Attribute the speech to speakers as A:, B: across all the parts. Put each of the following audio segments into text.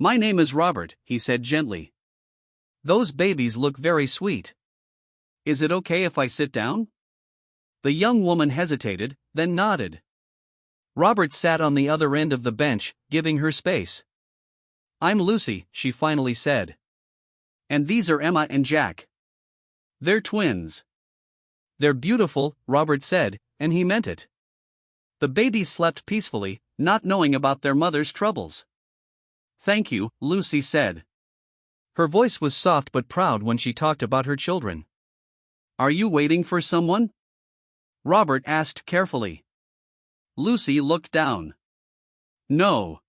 A: My name is Robert, he said gently. Those babies look very sweet. Is it okay if I sit down? The young woman hesitated, then nodded. Robert sat on the other end of the bench, giving her space. I'm Lucy, she finally said. And these are Emma and Jack. They're twins. They're beautiful, Robert said, and he meant it. The babies slept peacefully, not knowing about their mother's troubles. Thank you, Lucy said. Her voice was soft but proud when she talked about her children. Are you waiting for someone? Robert asked carefully. Lucy looked down. No.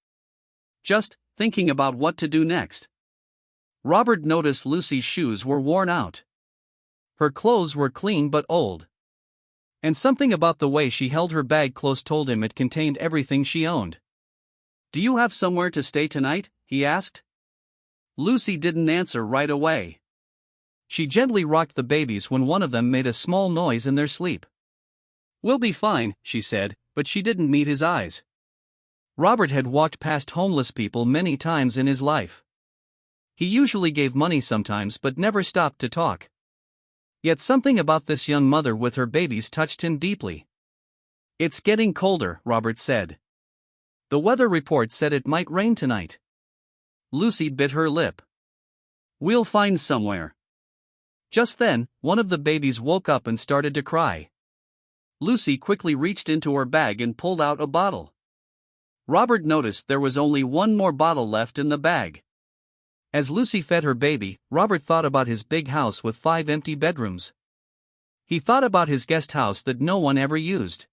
A: Just thinking about what to do next. Robert noticed Lucy's shoes were worn out. Her clothes were clean but old. And something about the way she held her bag close told him it contained everything she owned. Do you have somewhere to stay tonight? He asked. Lucy didn't answer right away. She gently rocked the babies when one of them made a small noise in their sleep. We'll be fine, she said, but she didn't meet his eyes. Robert had walked past homeless people many times in his life. He usually gave money sometimes but never stopped to talk. Yet something about this young mother with her babies touched him deeply. It's getting colder, Robert said. The weather report said it might rain tonight. Lucy bit her lip. We'll find somewhere. Just then, one of the babies woke up and started to cry. Lucy quickly reached into her bag and pulled out a bottle. Robert noticed there was only one more bottle left in the bag. As Lucy fed her baby, Robert thought about his big house with 5 empty bedrooms. He thought about his guest house that no one ever used.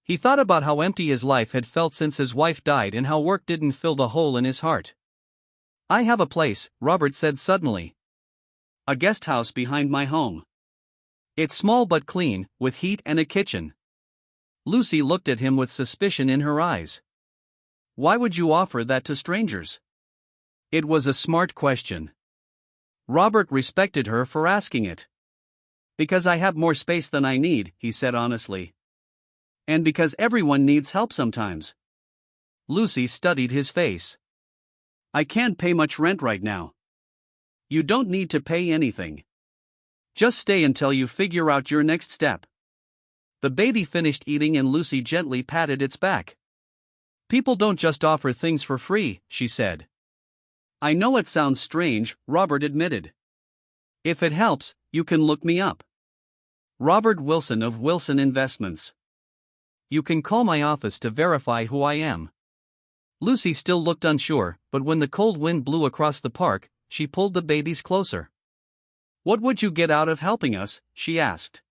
A: He thought about how empty his life had felt since his wife died and how work didn't fill the hole in his heart. I have a place, Robert said suddenly. A guest house behind my home. It's small but clean, with heat and a kitchen. Lucy looked at him with suspicion in her eyes. Why would you offer that to strangers? It was a smart question. Robert respected her for asking it. Because I have more space than I need, he said honestly. And because everyone needs help sometimes. Lucy studied his face. I can't pay much rent right now. You don't need to pay anything. Just stay until you figure out your next step. The baby finished eating and Lucy gently patted its back. People don't just offer things for free, she said. I know it sounds strange, Robert admitted. If it helps, you can look me up. Robert Wilson of Wilson Investments. You can call my office to verify who I am. Lucy still looked unsure, but when the cold wind blew across the park, she pulled the babies closer. What would you get out of helping us? She asked.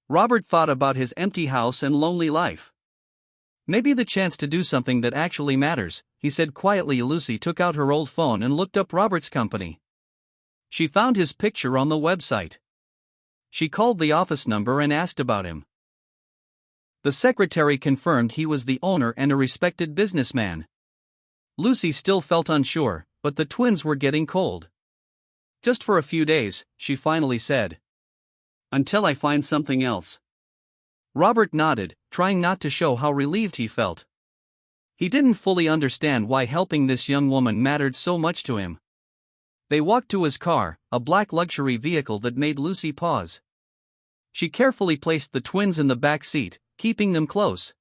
A: Robert thought about his empty house and lonely life. Maybe the chance to do something that actually matters, he said quietly. Lucy took out her old phone and looked up Robert's company. She found his picture on the website. She called the office number and asked about him. The secretary confirmed he was the owner and a respected businessman. Lucy still felt unsure, but the twins were getting cold. Just for a few days, she finally said. Until I find something else. Robert nodded, trying not to show how relieved he felt. He didn't fully understand why helping this young woman mattered so much to him. They walked to his car, a black luxury vehicle that made Lucy pause. She carefully placed the twins in the back seat, keeping them close.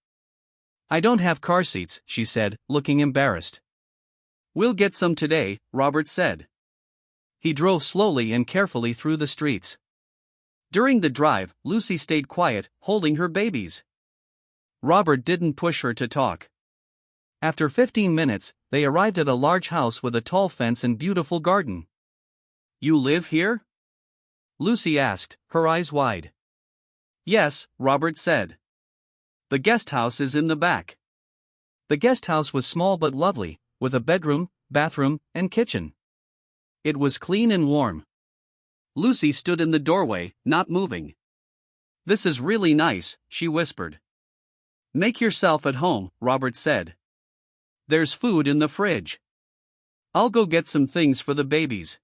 A: I don't have car seats, she said, looking embarrassed. We'll get some today, Robert said. He drove slowly and carefully through the streets. During the drive, Lucy stayed quiet, holding her babies. Robert didn't push her to talk. After 15 minutes, they arrived at a large house with a tall fence and beautiful garden. You live here? Lucy asked, her eyes wide. Yes, Robert said. The guest house is in the back. The guest house was small but lovely, with a bedroom, bathroom, and kitchen. It was clean and warm. Lucy stood in the doorway, not moving. This is really nice, she whispered. Make yourself at home, Robert said. There's food in the fridge. I'll go get some things for the babies.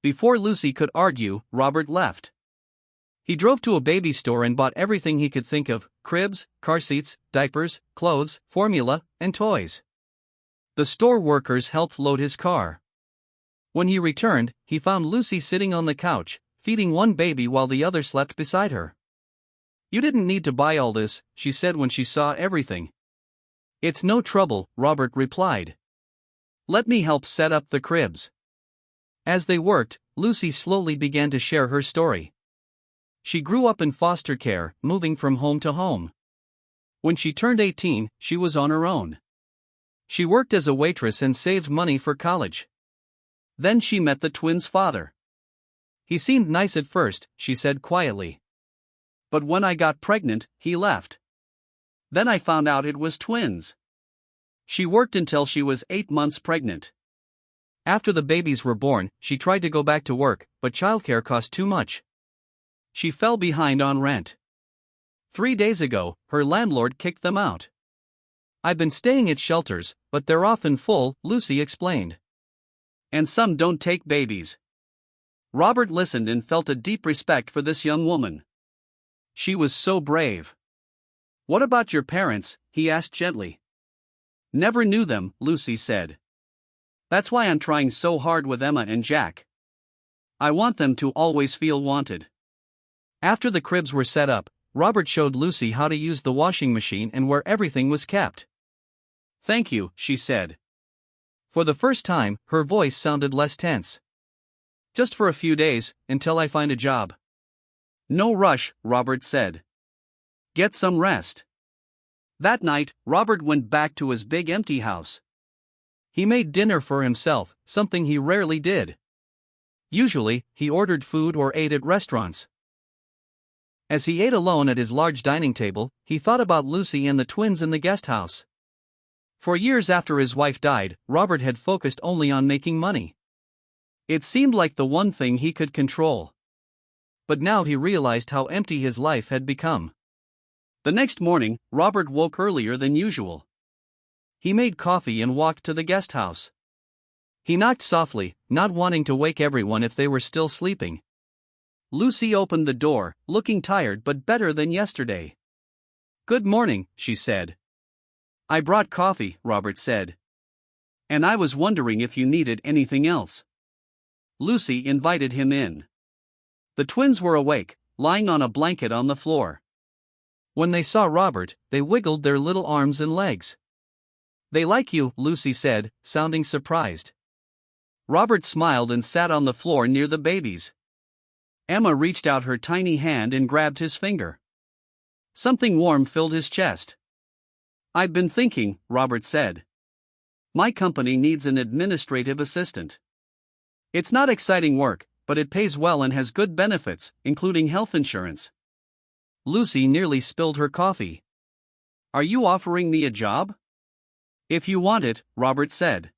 A: Before Lucy could argue, Robert left. He drove to a baby store and bought everything he could think of: cribs, car seats, diapers, clothes, formula, and toys. The store workers helped load his car. When he returned, he found Lucy sitting on the couch, feeding one baby while the other slept beside her. "You didn't need to buy all this," she said when she saw everything. "It's no trouble," Robert replied. "Let me help set up the cribs." As they worked, Lucy slowly began to share her story. She grew up in foster care, moving from home to home. When she turned 18, she was on her own. She worked as a waitress and saved money for college. Then she met the twins' father. "He seemed nice at first," she said quietly. "But when I got pregnant, he left. Then I found out it was twins." She worked until she was 8 months pregnant. After the babies were born, she tried to go back to work, but childcare cost too much. She fell behind on rent. 3 days ago, her landlord kicked them out. "I've been staying at shelters, but they're often full," Lucy explained. "And some don't take babies." Robert listened and felt a deep respect for this young woman. She was so brave. "What about your parents?" he asked gently. "Never knew them," Lucy said. "That's why I'm trying so hard with Emma and Jack. I want them to always feel wanted." After the cribs were set up, Robert showed Lucy how to use the washing machine and where everything was kept. "Thank you," she said. For the first time, her voice sounded less tense. "Just for a few days, until I find a job." "No rush," Robert said. "Get some rest." That night, Robert went back to his big empty house. He made dinner for himself, something he rarely did. Usually, he ordered food or ate at restaurants. As he ate alone at his large dining table, he thought about Lucy and the twins in the guest house. For years after his wife died, Robert had focused only on making money. It seemed like the one thing he could control. But now he realized how empty his life had become. The next morning, Robert woke earlier than usual. He made coffee and walked to the guest house. He knocked softly, not wanting to wake everyone if they were still sleeping. Lucy opened the door, looking tired but better than yesterday. "Good morning," she said. "I brought coffee," Robert said. "And I was wondering if you needed anything else." Lucy invited him in. The twins were awake, lying on a blanket on the floor. When they saw Robert, they wiggled their little arms and legs. "They like you," Lucy said, sounding surprised. Robert smiled and sat on the floor near the babies. Emma reached out her tiny hand and grabbed his finger. Something warm filled his chest. "I've been thinking," Robert said. "My company needs an administrative assistant. It's not exciting work, but it pays well and has good benefits, including health insurance." Lucy nearly spilled her coffee. "Are you offering me a job?" "If you want it," Robert said.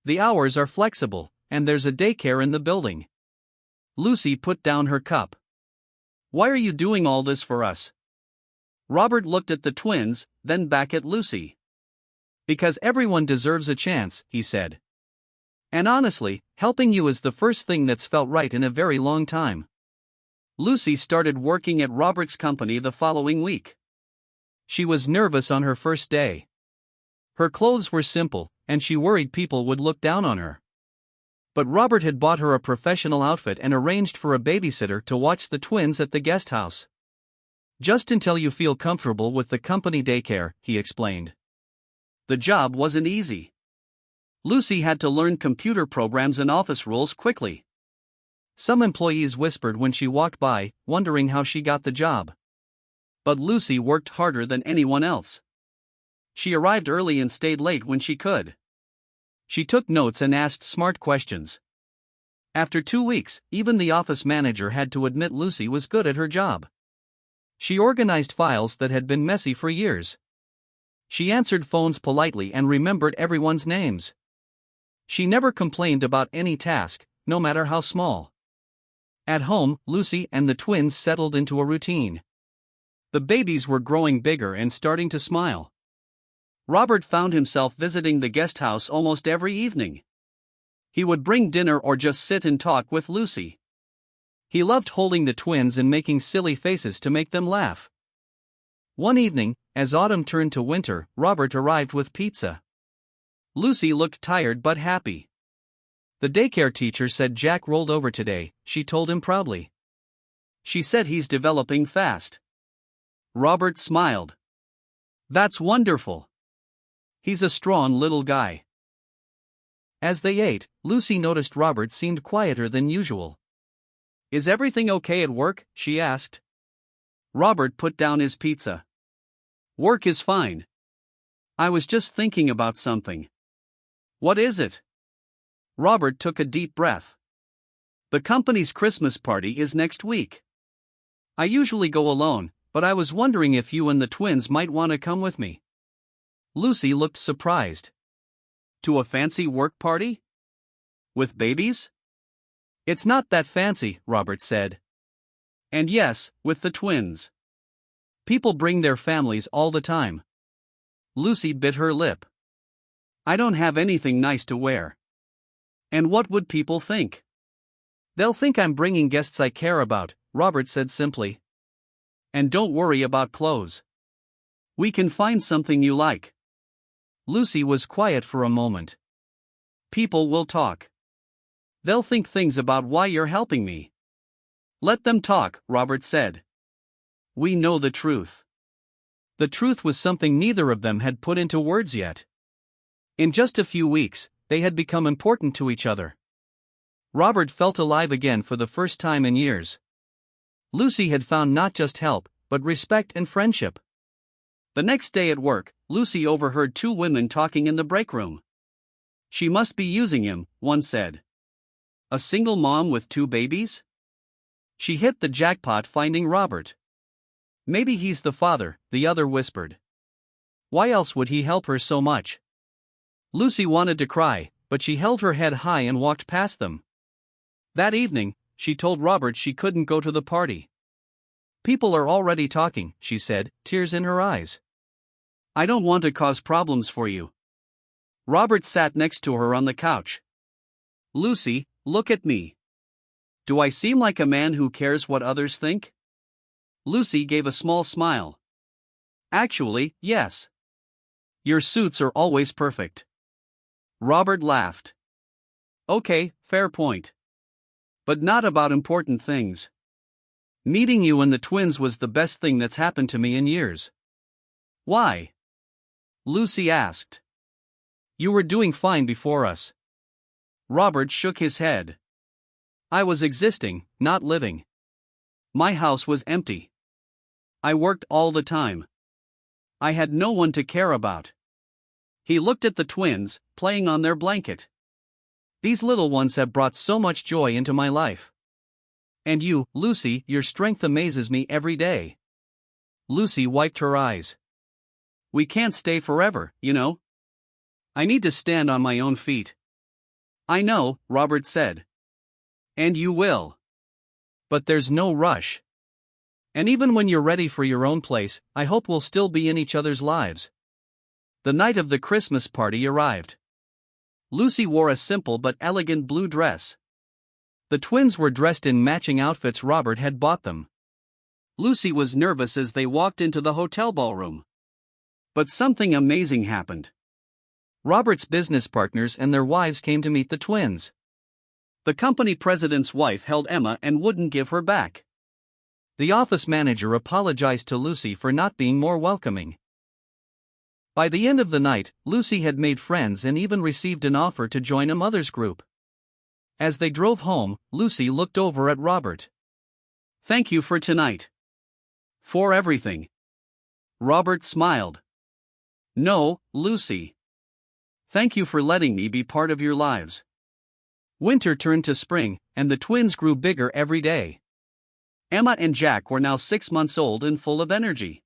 A: "The hours are flexible, and there's a daycare in the building." Lucy put down her cup. "Why are you doing all this for us?" Robert looked at the twins, then back at Lucy. "Because everyone deserves a chance," he said. "And honestly, helping you is the first thing that's felt right in a very long time." Lucy started working at Robert's company the following week. She was nervous on her first day. Her clothes were simple, and she worried people would look down on her. But Robert had bought her a professional outfit and arranged for a babysitter to watch the twins at the guest house. "Just until you feel comfortable with the company daycare," he explained. The job wasn't easy. Lucy had to learn computer programs and office rules quickly. Some employees whispered when she walked by, wondering how she got the job. But Lucy worked harder than anyone else. She arrived early and stayed late when she could. She took notes and asked smart questions. After 2 weeks, even the office manager had to admit Lucy was good at her job. She organized files that had been messy for years. She answered phones politely and remembered everyone's names. She never complained about any task, no matter how small. At home, Lucy and the twins settled into a routine. The babies were growing bigger and starting to smile. Robert found himself visiting the guest house almost every evening. He would bring dinner or just sit and talk with Lucy. He loved holding the twins and making silly faces to make them laugh. One evening, as autumn turned to winter, Robert arrived with pizza. Lucy looked tired but happy. The daycare teacher said Jack rolled over today, she told him proudly. She said he's developing fast. Robert smiled. That's wonderful. He's a strong little guy. As they ate, Lucy noticed Robert seemed quieter than usual. Is everything okay at work? She asked. Robert put down his pizza. Work is fine. I was just thinking about something. What is it? Robert took a deep breath. The company's Christmas party is next week. I usually go alone, but I was wondering if you and the twins might want to come with me. Lucy looked surprised. To a fancy work party? With babies? It's not that fancy, Robert said. And yes, with the twins. People bring their families all the time. Lucy bit her lip. I don't have anything nice to wear. And what would people think? They'll think I'm bringing guests I care about, Robert said simply. And don't worry about clothes. We can find something you like. Lucy was quiet for a moment. People will talk. They'll think things about why you're helping me. Let them talk, Robert said. We know the truth. The truth was something neither of them had put into words yet. In just a few weeks, they had become important to each other. Robert felt alive again for the first time in years. Lucy had found not just help, but respect and friendship. The next day at work, Lucy overheard two women talking in the break room. She must be using him, one said. A single mom with two babies? She hit the jackpot finding Robert. Maybe he's the father, the other whispered. Why else would he help her so much? Lucy wanted to cry, but she held her head high and walked past them. That evening, she told Robert she couldn't go to the party. People are already talking, she said, tears in her eyes. I don't want to cause problems for you. Robert sat next to her on the couch. Lucy, look at me. Do I seem like a man who cares what others think? Lucy gave a small smile. Actually, yes. Your suits are always perfect. Robert laughed. Okay, fair point. But not about important things. Meeting you and the twins was the best thing that's happened to me in years. Why? Lucy asked. You were doing fine before us. Robert shook his head. I was existing, not living. My house was empty. I worked all the time. I had no one to care about. He looked at the twins, playing on their blanket. These little ones have brought so much joy into my life. And you, Lucy, your strength amazes me every day. Lucy wiped her eyes. We can't stay forever, you know. I need to stand on my own feet. I know, Robert said. And you will. But there's no rush. And even when you're ready for your own place, I hope we'll still be in each other's lives. The night of the Christmas party arrived. Lucy wore a simple but elegant blue dress. The twins were dressed in matching outfits Robert had bought them. Lucy was nervous as they walked into the hotel ballroom. But something amazing happened. Robert's business partners and their wives came to meet the twins. The company president's wife held Emma and wouldn't give her back. The office manager apologized to Lucy for not being more welcoming. By the end of the night, Lucy had made friends and even received an offer to join a mother's group. As they drove home, Lucy looked over at Robert. Thank you for tonight. For everything. Robert smiled. No, Lucy. Thank you for letting me be part of your lives. Winter turned to spring, and the twins grew bigger every day. Emma and Jack were now 6 months old and full of energy.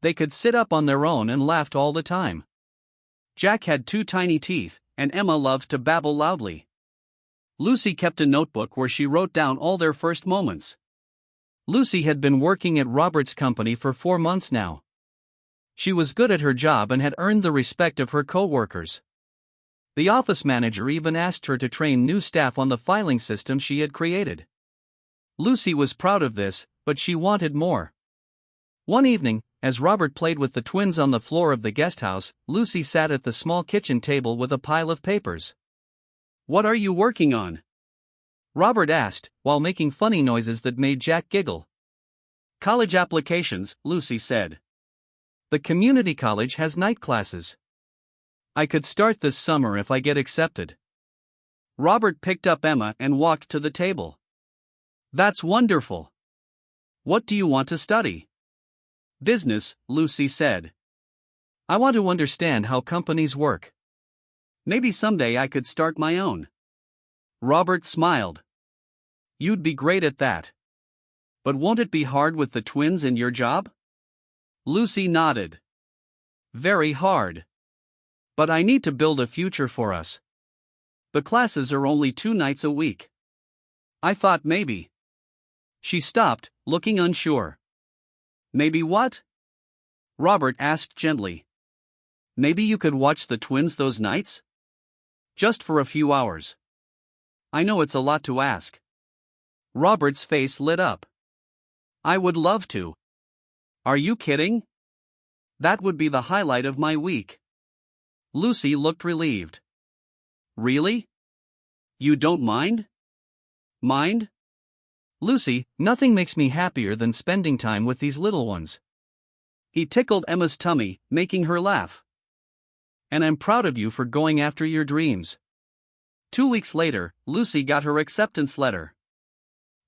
A: They could sit up on their own and laughed all the time. Jack had 2 tiny teeth, and Emma loved to babble loudly. Lucy kept a notebook where she wrote down all their first moments. Lucy had been working at Robert's company for 4 months now. She was good at her job and had earned the respect of her co-workers. The office manager even asked her to train new staff on the filing system she had created. Lucy was proud of this, but she wanted more. One evening, as Robert played with the twins on the floor of the guest house, Lucy sat at the small kitchen table with a pile of papers. "What are you working on?" Robert asked, while making funny noises that made Jack giggle. "College applications," Lucy said. "The community college has night classes. I could start this summer if I get accepted." Robert picked up Emma and walked to the table. "That's wonderful. What do you want to study?" "Business," Lucy said. "I want to understand how companies work. Maybe someday I could start my own." Robert smiled. "You'd be great at that. But won't it be hard with the twins in your job?" Lucy nodded. "Very hard. But I need to build a future for us. The classes are only 2 nights a week. I thought maybe." She stopped, looking unsure. "Maybe what?" Robert asked gently. "Maybe you could watch the twins those nights? Just for a few hours. I know it's a lot to ask." Robert's face lit up. "I would love to." "Are you kidding? That would be the highlight of my week." Lucy looked relieved. "Really? You don't mind?" "Mind? Lucy, nothing makes me happier than spending time with these little ones." He tickled Emma's tummy, making her laugh. "And I'm proud of you for going after your dreams." 2 weeks later, Lucy got her acceptance letter.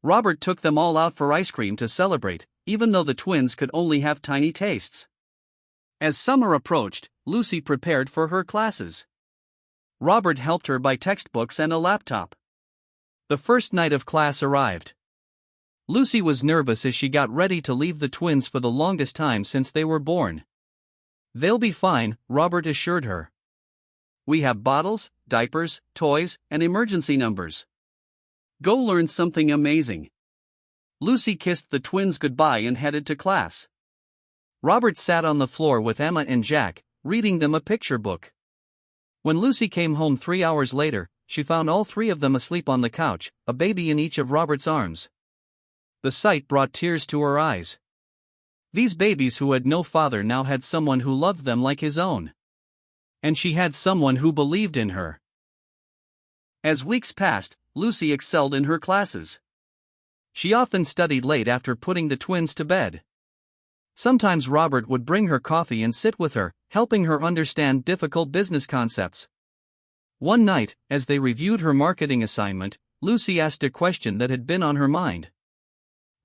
A: Robert took them all out for ice cream to celebrate, even though the twins could only have tiny tastes. As summer approached, Lucy prepared for her classes. Robert helped her buy textbooks and a laptop. The first night of class arrived. Lucy was nervous as she got ready to leave the twins for the longest time since they were born. "They'll be fine," Robert assured her. "We have bottles, diapers, toys, and emergency numbers. Go learn something amazing." Lucy kissed the twins goodbye and headed to class. Robert sat on the floor with Emma and Jack, reading them a picture book. When Lucy came home 3 hours later, she found all 3 of them asleep on the couch, a baby in each of Robert's arms. The sight brought tears to her eyes. These babies who had no father now had someone who loved them like his own. And she had someone who believed in her. As weeks passed, Lucy excelled in her classes. She often studied late after putting the twins to bed. Sometimes Robert would bring her coffee and sit with her, helping her understand difficult business concepts. One night, as they reviewed her marketing assignment, Lucy asked a question that had been on her mind.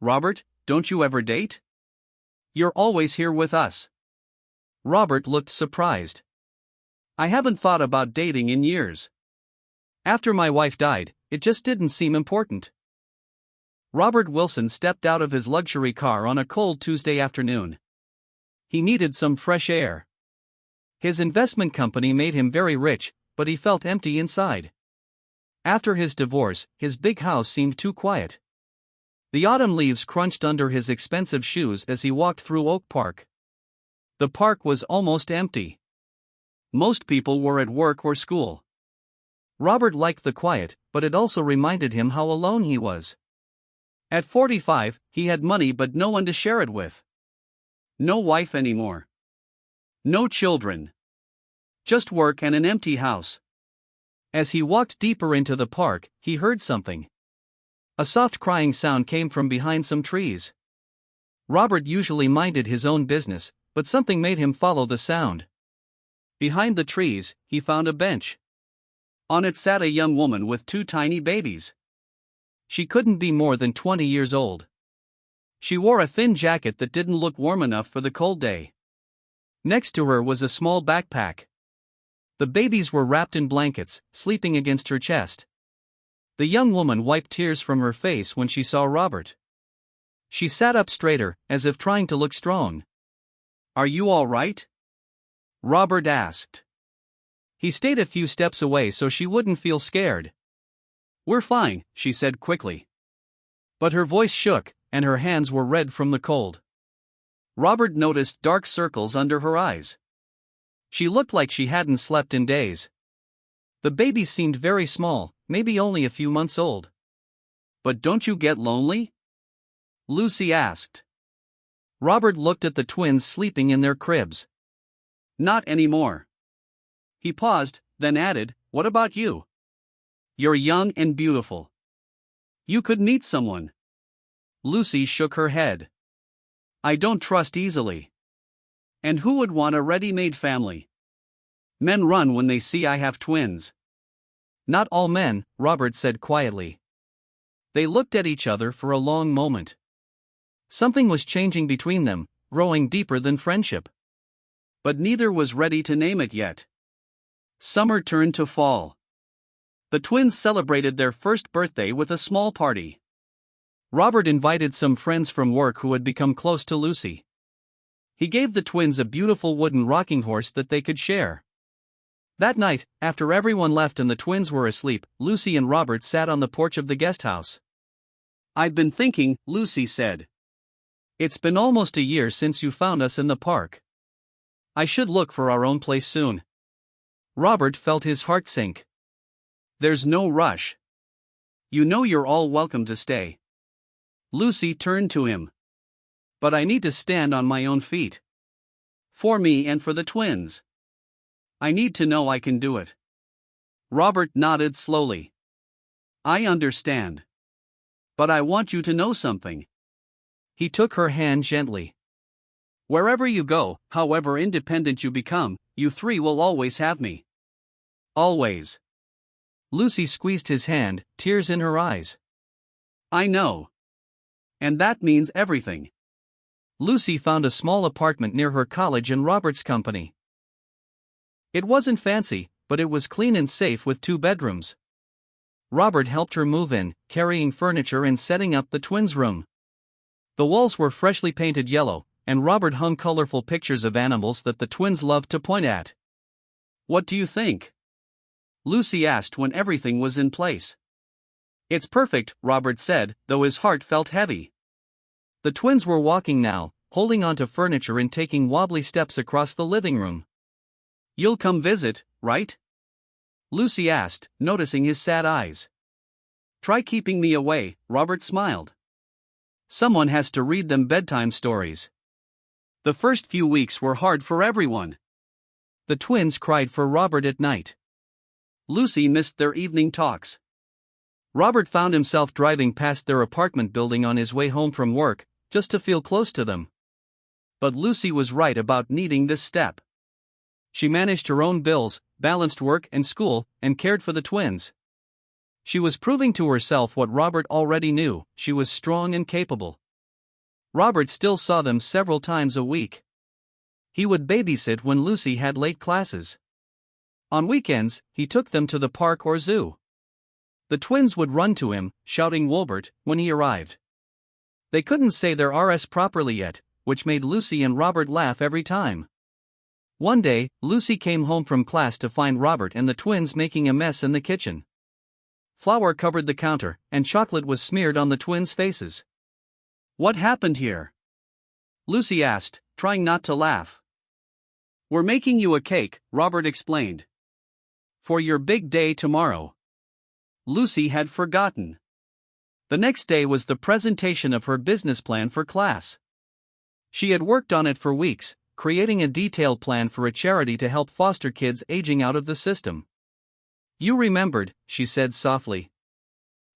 A: "Robert, don't you ever date? You're always here with us." Robert looked surprised. "I haven't thought about dating in years. After my wife died, it just didn't seem important." Robert Wilson stepped out of his luxury car on a cold Tuesday afternoon. He needed some fresh air. His investment company made him very rich, but he felt empty inside. After his divorce, his big house seemed too quiet. The autumn leaves crunched under his expensive shoes as he walked through Oak Park. The park was almost empty. Most people were at work or school. Robert liked the quiet, but it also reminded him how alone he was. At 45, he had money but no one to share it with. No wife anymore. No children. Just work and an empty house. As he walked deeper into the park, he heard something. A soft crying sound came from behind some trees. Robert usually minded his own business, but something made him follow the sound. Behind the trees, he found a bench. On it sat a young woman with 2 tiny babies. She couldn't be more than 20 years old. She wore a thin jacket that didn't look warm enough for the cold day. Next to her was a small backpack. The babies were wrapped in blankets, sleeping against her chest. The young woman wiped tears from her face when she saw Robert. She sat up straighter, as if trying to look strong. "Are you all right?" Robert asked. He stayed a few steps away so she wouldn't feel scared. "We're fine," she said quickly. But her voice shook, and her hands were red from the cold. Robert noticed dark circles under her eyes. She looked like she hadn't slept in days. The baby seemed very small, maybe only a few months old. "But don't you get lonely?" Lucy asked. Robert looked at the twins sleeping in their cribs. Not anymore. He paused, then added, "What about you? You're young and beautiful. You could meet someone." Lucy shook her head. "I don't trust easily. And who would want a ready-made family? Men run when they see I have twins." "Not all men," Robert said quietly. They looked at each other for a long moment. Something was changing between them, growing deeper than friendship. But neither was ready to name it yet. Summer turned to fall. The twins celebrated their first birthday with a small party. Robert invited some friends from work who had become close to Lucy. He gave the twins a beautiful wooden rocking horse that they could share. That night, after everyone left and the twins were asleep, Lucy and Robert sat on the porch of the guest house. "I've been thinking," Lucy said. "It's been almost a year since you found us in the park. I should look for our own place soon." Robert felt his heart sink. "There's no rush. You know you're all welcome to stay." Lucy turned to him. "But I need to stand on my own feet. For me and for the twins. I need to know I can do it." Robert nodded slowly. "I understand. But I want you to know something." He took her hand gently. "Wherever you go, however independent you become, you three will always have me. Always." Lucy squeezed his hand, tears in her eyes. "I know. And that means everything." Lucy found a small apartment near her college in Robert's company. It wasn't fancy, but it was clean and safe with 2 bedrooms. Robert helped her move in, carrying furniture and setting up the twins' room. The walls were freshly painted yellow, and Robert hung colorful pictures of animals that the twins loved to point at. "What do you think?" Lucy asked when everything was in place. "It's perfect," Robert said, though his heart felt heavy. The twins were walking now, holding onto furniture and taking wobbly steps across the living room. "You'll come visit, right?" Lucy asked, noticing his sad eyes. "Try keeping me away," Robert smiled. "Someone has to read them bedtime stories." The first few weeks were hard for everyone. The twins cried for Robert at night. Lucy missed their evening talks. Robert found himself driving past their apartment building on his way home from work, just to feel close to them. But Lucy was right about needing this step. She managed her own bills, balanced work and school, and cared for the twins. She was proving to herself what Robert already knew: she was strong and capable. Robert still saw them several times a week. He would babysit when Lucy had late classes. On weekends, he took them to the park or zoo. The twins would run to him, shouting "Wolbert" when he arrived. They couldn't say their Rs properly yet, which made Lucy and Robert laugh every time. One day, Lucy came home from class to find Robert and the twins making a mess in the kitchen. Flour covered the counter, and chocolate was smeared on the twins' faces. "What happened here?" Lucy asked, trying not to laugh. "We're making you a cake," Robert explained. "For your big day tomorrow." Lucy had forgotten. The next day was the presentation of her business plan for class. She had worked on it for weeks, creating a detailed plan for a charity to help foster kids aging out of the system. "You remembered," she said softly.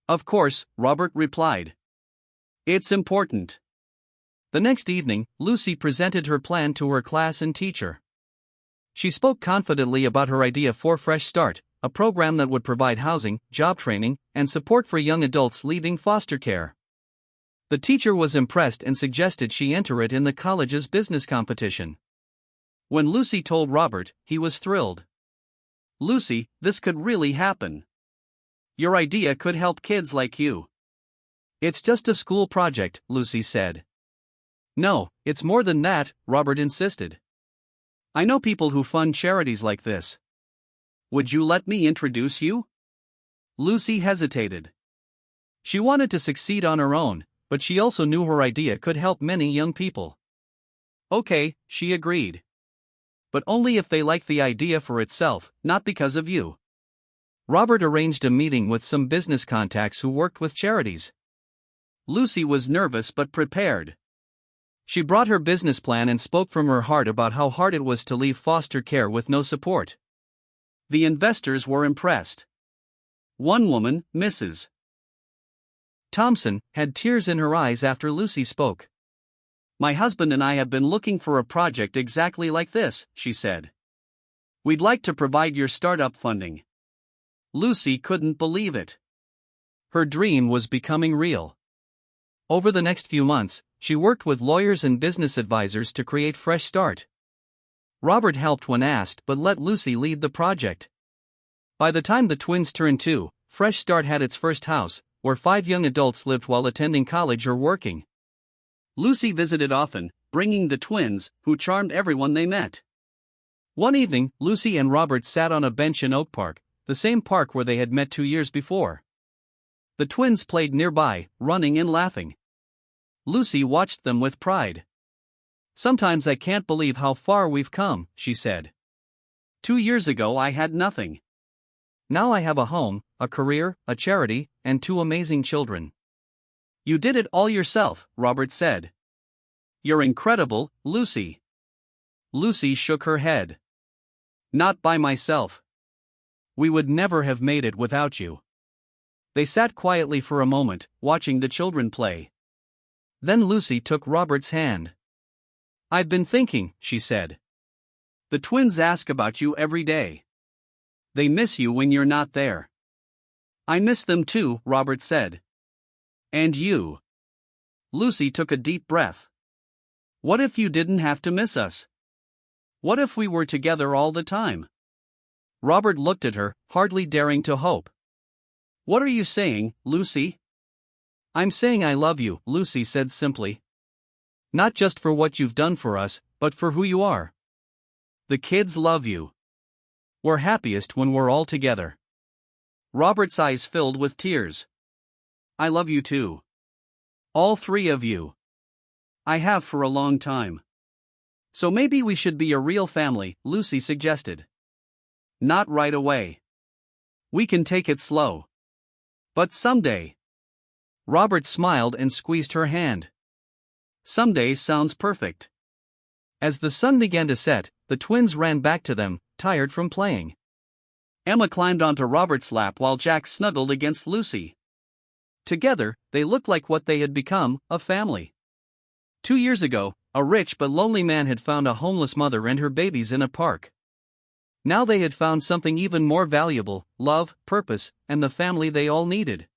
A: "Of course," Robert replied. "It's important." The next evening, Lucy presented her plan to her class and teacher. She spoke confidently about her idea for Fresh Start, a program that would provide housing, job training, and support for young adults leaving foster care. The teacher was impressed and suggested she enter it in the college's business competition. When Lucy told Robert, he was thrilled. "Lucy, this could really happen. Your idea could help kids like you." "It's just a school project," Lucy said. "No, it's more than that," Robert insisted. "I know people who fund charities like this. Would you let me introduce you?" Lucy hesitated. She wanted to succeed on her own, but she also knew her idea could help many young people. "Okay," she agreed. "But only if they like the idea for itself, not because of you." Robert arranged a meeting with some business contacts who worked with charities. Lucy was nervous but prepared. She brought her business plan and spoke from her heart about how hard it was to leave foster care with no support. The investors were impressed. One woman, Mrs. Thompson, had tears in her eyes after Lucy spoke. "My husband and I have been looking for a project exactly like this," she said. "We'd like to provide your startup funding." Lucy couldn't believe it. Her dream was becoming real. Over the next few months, she worked with lawyers and business advisors to create Fresh Start. Robert helped when asked but let Lucy lead the project. By the time the twins turned 2, Fresh Start had its first house, where 5 young adults lived while attending college or working. Lucy visited often, bringing the twins, who charmed everyone they met. One evening, Lucy and Robert sat on a bench in Oak Park, the same park where they had met 2 years before. The twins played nearby, running and laughing. Lucy watched them with pride. "Sometimes I can't believe how far we've come," she said. 2 years ago I had nothing. Now I have a home, a career, a charity, and 2 amazing children." "You did it all yourself," Robert said. "You're incredible, Lucy." Lucy shook her head. "Not by myself. We would never have made it without you." They sat quietly for a moment, watching the children play. Then Lucy took Robert's hand. "I've been thinking," she said. "The twins ask about you every day. They miss you when you're not there." "I miss them too," Robert said. "And you." Lucy took a deep breath. "What if you didn't have to miss us? What if we were together all the time?" Robert looked at her, hardly daring to hope. "What are you saying, Lucy?" "I'm saying I love you," Lucy said simply. "Not just for what you've done for us, but for who you are. The kids love you. We're happiest when we're all together." Robert's eyes filled with tears. "I love you too. All 3 of you. I have for a long time. So maybe we should be a real family," Lucy suggested. "Not right away. We can take it slow. But someday." Robert smiled and squeezed her hand. "Someday sounds perfect." As the sun began to set, the twins ran back to them, tired from playing. Emma climbed onto Robert's lap while Jack snuggled against Lucy. Together, they looked like what they had become, a family. 2 years ago, a rich but lonely man had found a homeless mother and her babies in a park. Now they had found something even more valuable: love, purpose, and the family they all needed.